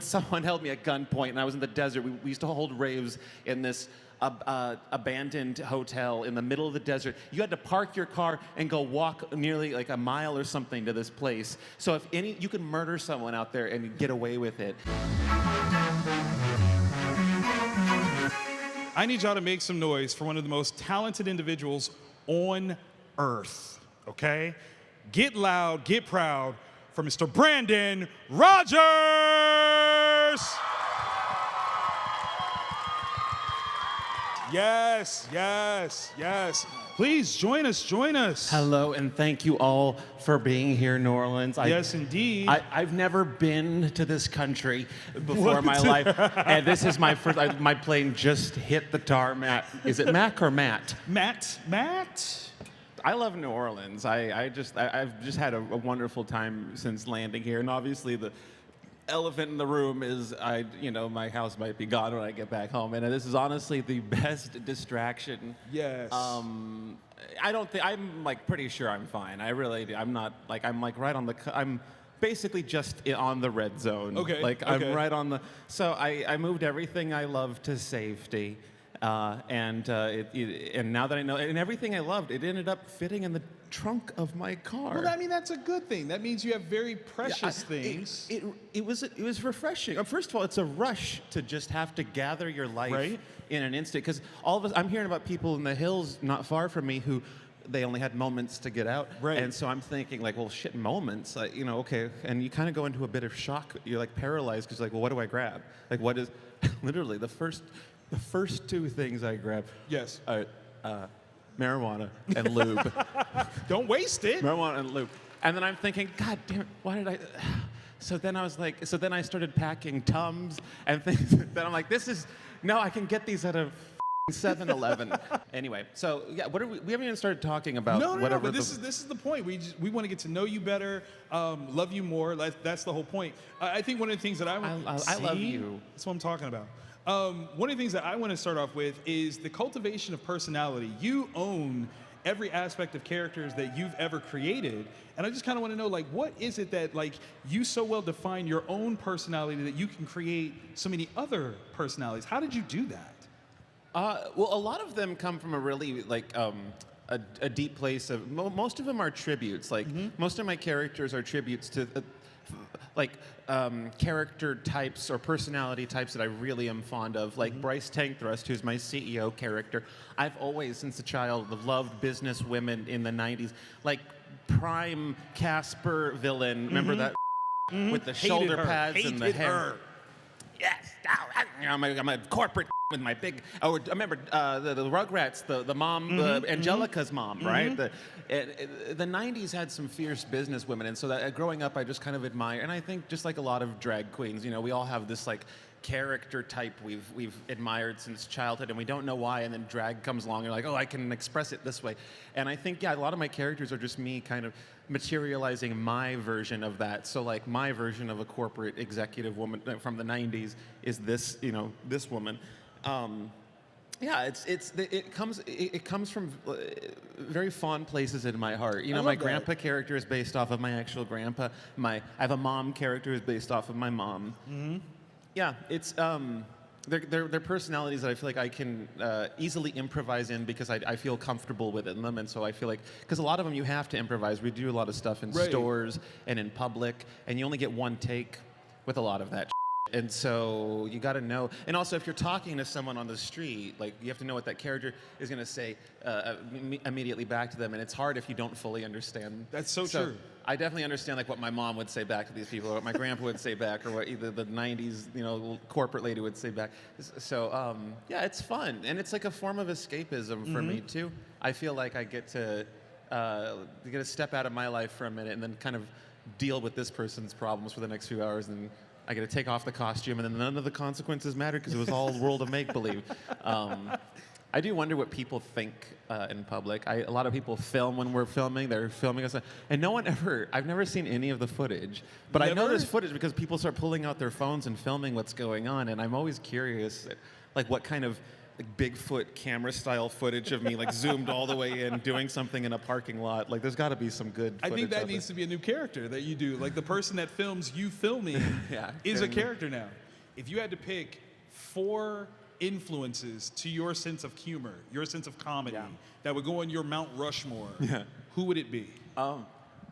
someone held me at gunpoint, and I was in the desert. We used to hold raves in this abandoned hotel in the middle of the desert. You had to park your car and go walk nearly like a mile or something to this place. So if you could murder someone out there and get away with it. I need y'all to make some noise for one of the most talented individuals on earth, okay? Get loud, get proud for Mr. Brandon Rogers! Yes, yes, yes. Please join us, join us. Hello, and thank you all for being here in New Orleans. Yes, indeed. I've never been to this country before in my life, and this is my first. My plane just hit the tarmac. Is it Mac or Matt? Matt. I love New Orleans. I've just had a wonderful time since landing here, and obviously the elephant in the room is my house might be gone when I get back home, and this is honestly the best distraction. Yes. I don't think I'm like pretty sure I'm fine. I'm not like I'm like right on the. I'm basically just on the red zone. Okay. Like okay. I'm right on the. So I moved everything I love to safety. And now that I know, and everything I loved, it ended up fitting in the trunk of my car. Well, I mean, that's a good thing. That means you have very precious things. It was refreshing. First of all, it's a rush to just have to gather your life in an instant. Because all of us, I'm hearing about people in the hills not far from me who they only had moments to get out. Right. And so I'm thinking like, well, shit, moments. Okay. And you kind of go into a bit of shock. You're like paralyzed because like, well, what do I grab? Like, what is literally the first two things I grab Yes. are marijuana and lube. Don't waste it. Marijuana and lube. And then I'm thinking, God damn it, why did I... So then I started packing Tums and things. Then I'm like, no, I can get these at a 7-Eleven. Anyway, so yeah, we haven't even started talking about whatever. But this is the point. We want to get to know you better, love you more. That's the whole point. I think one of the things that I love you. That's what I'm talking about. One of the things that I want to start off with is the cultivation of personality. You own every aspect of characters that you've ever created, and I just kind of want to know, like, what is it that, like, you so well define your own personality that you can create so many other personalities? How did you do that? Well, a lot of them come from a really, like, a deep place of, most of them are tributes. Like, most of my characters are tributes to, character types or personality types that I really am fond of. Like Bryce Tankthrust, who's my CEO character. I've always, since a child, loved business women in the 90s. Like, prime Casper villain. Remember that? With the shoulder pads and the hair. Yes, I'm a corporate with my big. Oh, I remember the Rugrats, the mom, Angelica's mom, right? The 90s had some fierce business women, and so that growing up, I just kind of admire. And I think just like a lot of drag queens, we all have this like character type we've admired since childhood, and we don't know why. And then drag comes along, and you're like, oh, I can express it this way. And I think a lot of my characters are just me kind of materializing my version of that. So like my version of a corporate executive woman from the 90s is this, this woman. Yeah, it comes from very fond places in my heart. My grandpa character is based off of my actual grandpa. I have a mom character is based off of my mom. Yeah, it's they're personalities that I feel like I can easily improvise in because I feel comfortable within them, and so I feel like because a lot of them you have to improvise. We do a lot of stuff in stores and in public, and you only get one take with a lot of that. And so you got to know, and also if you're talking to someone on the street, like you have to know what that character is going to say immediately back to them, and it's hard if you don't fully understand. That's so true. I definitely understand like what my mom would say back to these people, or what my grandpa would say back, or what either the '90s corporate lady would say back. So yeah, it's fun, and it's like a form of escapism for me too. I feel like I get to step out of my life for a minute and then kind of deal with this person's problems for the next few hours, and I get to take off the costume, and then none of the consequences matter because it was all a world of make-believe. I do wonder what people think in public. A lot of people film when we're filming. They're filming us, and I've never seen any of the footage. But I know there's footage because people start pulling out their phones and filming what's going on, and I'm always curious, like what kind of like Bigfoot camera style footage of me like zoomed all the way in doing something in a parking lot. Like there's got to be some good I footage think that out needs there. to be a new character that you do. Like the person that films you filming Yeah, is a doing- character now. If you had to pick 4 influences to your sense of humor, your sense of comedy, Yeah. that would go on your Mount Rushmore, Yeah. who would it be?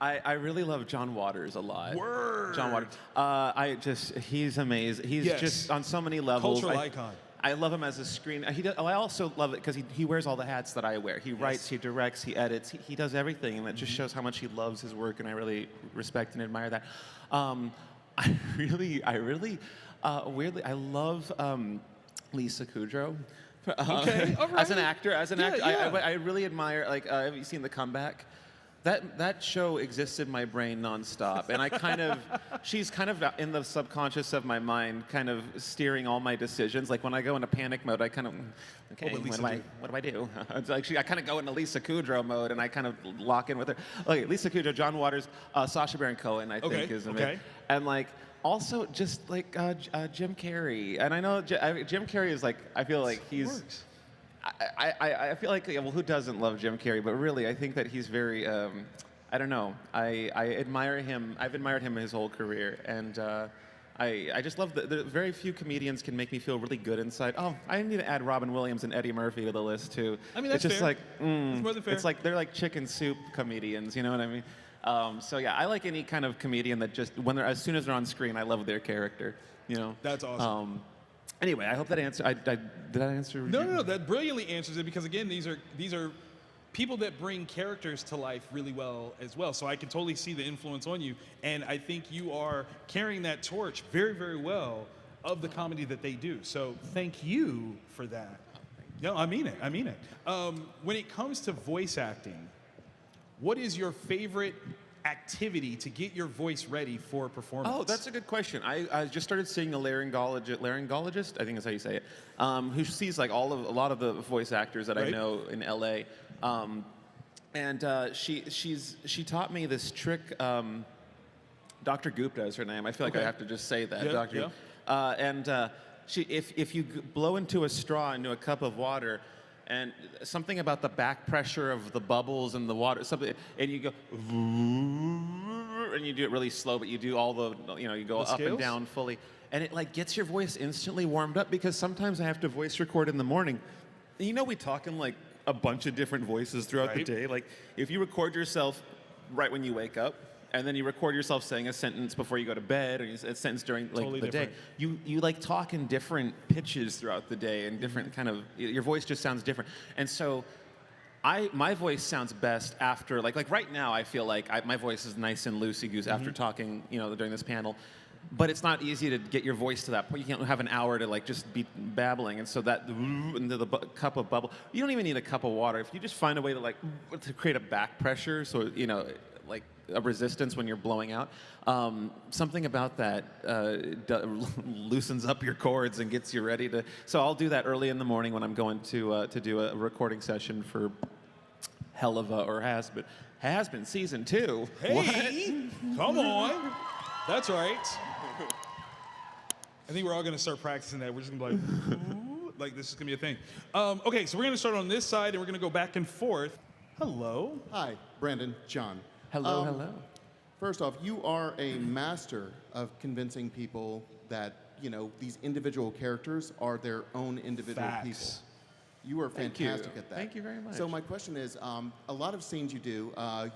I really love John Waters a lot. Word. John Waters. He's amazing. He's Yes. just on so many levels. Cultural icon. I love him as a screen. I also love it because he wears all the hats that I wear. He writes, he directs, he edits, he does everything, and that just shows how much he loves his work, and I really respect and admire that. I really, weirdly, I love Lisa Kudrow. Okay, all right. As an actor, Yeah. I really admire. Like, have you seen The Comeback? That show exists in my brain nonstop, and she's kind of in the subconscious of my mind, kind of steering all my decisions. Like when I go into panic mode, I kind of, okay, would Lisa what do I do? It's like I kind of go into Lisa Kudrow mode, and I kind of lock in with her. Okay, Lisa Kudrow, John Waters, Sacha Baron Cohen, I think is amazing, and like. Also, just like Jim Carrey, and I know Jim Carrey is like, I feel like he's. I feel like, well, who doesn't love Jim Carrey? But really, I think that he's very, I don't know. I admire him. I've admired him his whole career. And I just love the very few comedians can make me feel really good inside. Oh, I need to add Robin Williams and Eddie Murphy to the list, too. I mean, that's it's just fair. like, It's more than fair. It's like, they're like chicken soup comedians, you know what I mean? So yeah, I like any kind of comedian that just, as soon as they're on screen, I love their character, you know? That's awesome. Anyway, I hope that answered. Did I answer? No. That brilliantly answers it, because again, these are people that bring characters to life really well as well. So I can totally see the influence on you, and I think you are carrying that torch very, very well of the comedy that they do. So thank you for that. No, I mean it. When it comes to voice acting, what is your favorite activity to get your voice ready for a performance? Oh, that's a good question. I just started seeing a laryngologist, I think is how you say it, who sees like a lot of the voice actors that I know in LA, and she taught me this trick. Dr. Gupta is her name. I feel like I have to just say that, Dr. If you blow into a straw into a cup of water, and something about the back pressure of the bubbles and the water, something, and you go, and you do it really slow, but you do all the, you go up and down fully, and it like gets your voice instantly warmed up, because sometimes I have to voice record in the morning. We talk in like a bunch of different voices throughout the day. Like if you record yourself right when you wake up, and then you record yourself saying a sentence before you go to bed, or a sentence during like the day. You like talk in different pitches throughout the day, and different kind of, your voice just sounds different. And so my voice sounds best after, like right now I feel like my voice is nice and loosey-goose after talking, during this panel. But it's not easy to get your voice to that point. You can't have an hour to like just be babbling, and so that into the cup of bubble. You don't even need a cup of water. If you just find a way to to create a back pressure, so like a resistance when you're blowing out. Something about that loosens up your cords and gets you ready to. So I'll do that early in the morning when I'm going to do a recording session for Helava or Has Been season 2. Hey, come on. That's right. I think we're all going to start practicing that. We're just going to be like, ooh, like this is going to be a thing. Okay, so we're going to start on this side, and we're going to go back and forth. Hello. Hi, Brandon, John. Hello. First off, you are a master of convincing people that, these individual characters are their own individual people. You are fantastic at that. Thank you very much. So my question is, a lot of scenes you do,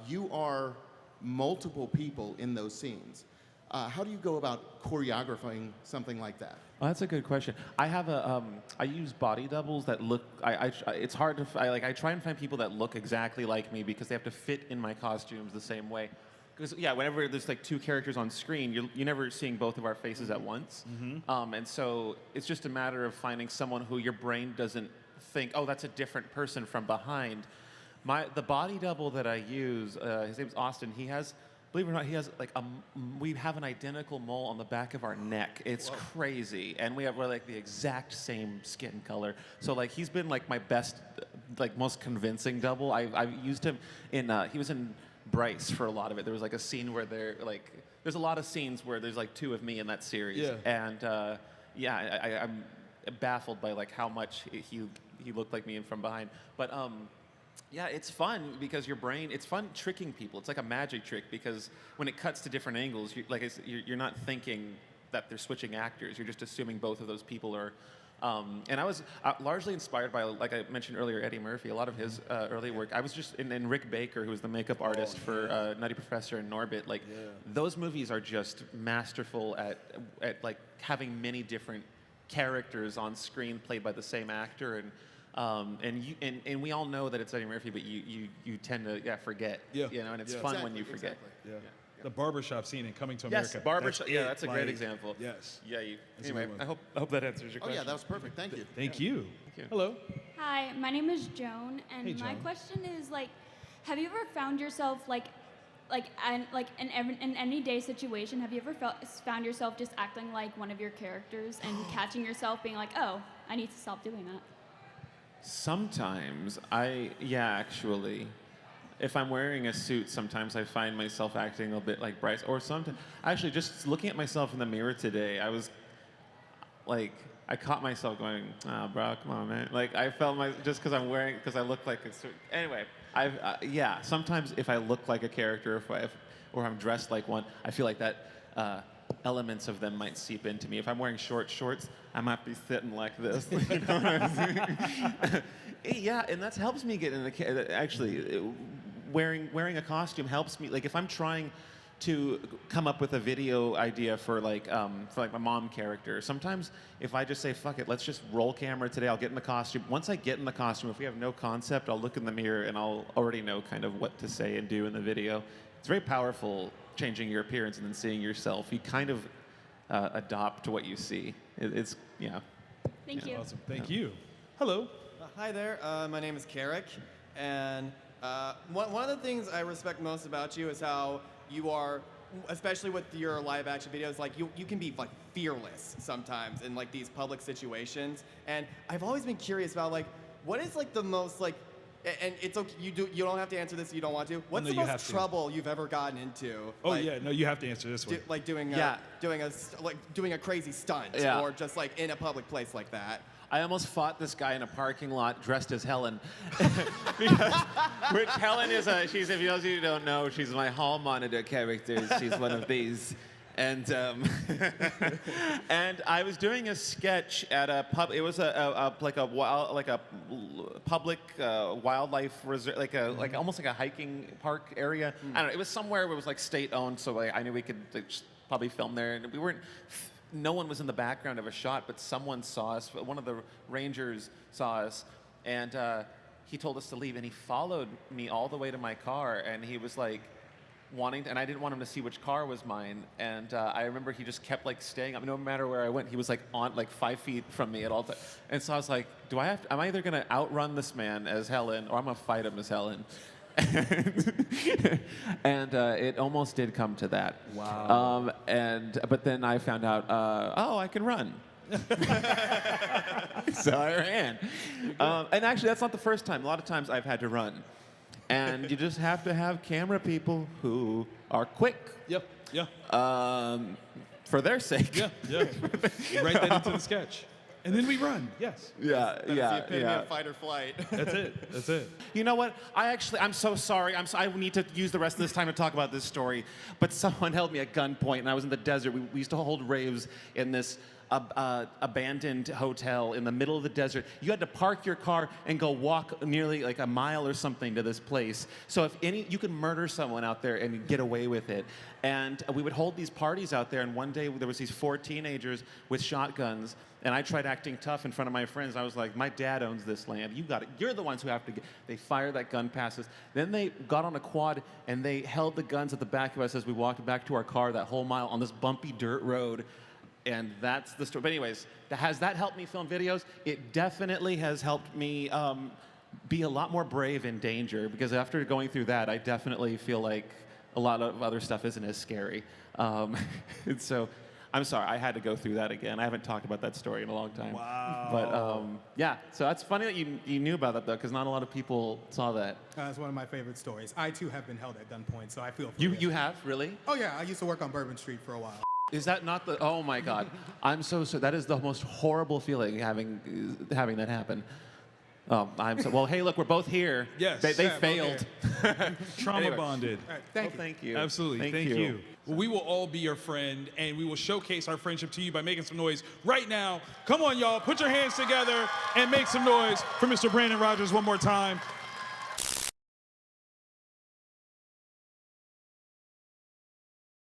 you are multiple people in those scenes. How do you go about choreographing something like that? Oh, that's a good question. I have I use body doubles that look. It's hard to. I try and find people that look exactly like me, because they have to fit in my costumes the same way. Because whenever there's like 2 characters on screen, you're never seeing both of our faces at once. And so it's just a matter of finding someone who your brain doesn't think, oh, that's a different person from behind. The body double that I use, his name's Austin. He has. Believe it or not, he has like we have an identical mole on the back of our neck. It's crazy, and we're like the exact same skin color. So like he's been like my best, like most convincing double. I've used him in. He was in Bryce for a lot of it. There was like a scene where there's a lot of scenes where there's like 2 of me in that series. And I'm baffled by like how much he looked like me from behind. But yeah, it's fun because your brain, it's fun tricking people. It's like a magic trick because when it cuts to different angles, like I said, you're not thinking that they're switching actors. You're just assuming both of those people are. And I was largely inspired by, like I mentioned earlier, Eddie Murphy, a lot of his early work. I was just in Rick Baker, who was the makeup artist for Nutty Professor and Norbit. Like, those movies are just masterful at like having many different characters on screen played by the same actor. And we all know that it's Eddie Murphy, but you tend to forget. Yeah. You know, and it's fun when you forget. Exactly. Yeah. The barbershop scene in Coming to America. Yes, barbershop. Yeah, that's a great example. Yes. Yeah. Anyway, I hope that answers your question. Oh yeah, that was perfect. Thank you. Thank you. Thank you. Hello. Hi, my name is Joan, and Hey, my Joan. question is like, have you ever found yourself in any day situation? Have you ever found yourself just acting like one of your characters and catching yourself being like, oh, I need to stop doing that? Sometimes actually. If I'm wearing a suit, sometimes I find myself acting a bit like Bryce. Or sometimes, actually, just looking at myself in the mirror today, I was like, I caught myself going, "Oh, bro, come on, man!" Like I felt just because I look like a suit. Anyway, sometimes if I look like a character, or I'm dressed like one, I feel like that elements of them might seep into me. If I'm wearing short shorts, I might be sitting like this. You know what I'm saying? Yeah, and that helps me get in the actually. Wearing a costume helps me. Like if I'm trying to come up with a video idea for my mom character, sometimes if I just say fuck it, let's just roll camera today, I'll get in the costume. Once I get in the costume, if we have no concept, I'll look in the mirror and I'll already know kind of what to say and do in the video. It's very powerful changing your appearance and then seeing yourself. You kind of adopt to what you see. It's Thank you. Awesome. Thank you. Hello. Hi there. My name is Carrick, and one of the things I respect most about you is how you are, especially with your live action videos, like you can be like fearless sometimes in like these public situations. And I've always been curious about like what is like the most like, and it's okay, you don't have to answer this if you don't want to. What's No, the you most have to. trouble you've ever gotten into? Oh like, yeah, no, you have to answer this one. like doing a crazy stunt or just like in a public place like that. I almost fought this guy in a parking lot dressed as Helen. Which Helen is she's, if those of you who don't know, she's my hall monitor character. She's one of these. And and I was doing a sketch at a pub. It was a public wildlife reserve, like almost like a hiking park area. I don't know. It was somewhere where it was like state owned, so I knew we could just probably film there. And we weren't. No one was in the background of a shot, but someone saw us. One of the rangers saw us, and he told us to leave. And he followed me all the way to my car, and he was like wanting to, and I didn't want him to see which car was mine. And I remember he just kept like staying up. No matter where I went, he was like on like 5 feet from me at all times. And so I was like, am I either gonna outrun this man as Helen, or I'm gonna fight him as Helen? And it almost did come to that. Wow. But then I found out, I can run. So I ran. And actually, that's not the first time. A lot of times I've had to run. And you just have to have camera people who are quick. Yep. Yeah. For their sake. Yeah. Yeah. You write that into the sketch. And then we run. Yes. Yeah, That's the epitome of fight or flight. That's it. That's it. You know what? I'm so sorry. I need to use the rest of this time to talk about this story. But someone held me at gunpoint, and I was in the desert. We used to hold raves in this abandoned hotel in the middle of the desert. You had to park your car and go walk nearly like a mile or something to this place. So you could murder someone out there and get away with it. And we would hold these parties out there. And one day there was these 4 teenagers with shotguns. And I tried acting tough in front of my friends. I was like, my dad owns this land. You got it. You're the ones who have to get. They fired that gun past us. Then they got on a quad and they held the guns at the back of us as we walked back to our car that whole mile on this bumpy dirt road. And that's the story. But anyways, has that helped me film videos? It definitely has helped me be a lot more brave in danger, because after going through that, I definitely feel like a lot of other stuff isn't as scary. And so I'm sorry, I had to go through that again. I haven't talked about that story in a long time. Wow. But yeah, so that's funny that you knew about that, though, because not a lot of people saw that. That's one of my favorite stories. I, too, have been held at gunpoint, so I feel for You have? Really? Oh, yeah. I used to work on Bourbon Street for a while. Is that not the? Oh my God! I'm so. That is the most horrible feeling having that happen. Oh, I'm so. Well, hey, look, we're both here. Yes. They Yeah, failed. Trauma Anyway. bonded. All right, thank you. Absolutely. Thank you. Well, we will all be your friend, and we will showcase our friendship to you by making some noise right now. Come on, y'all. Put your hands together and make some noise for Mr. Brandon Rogers one more time.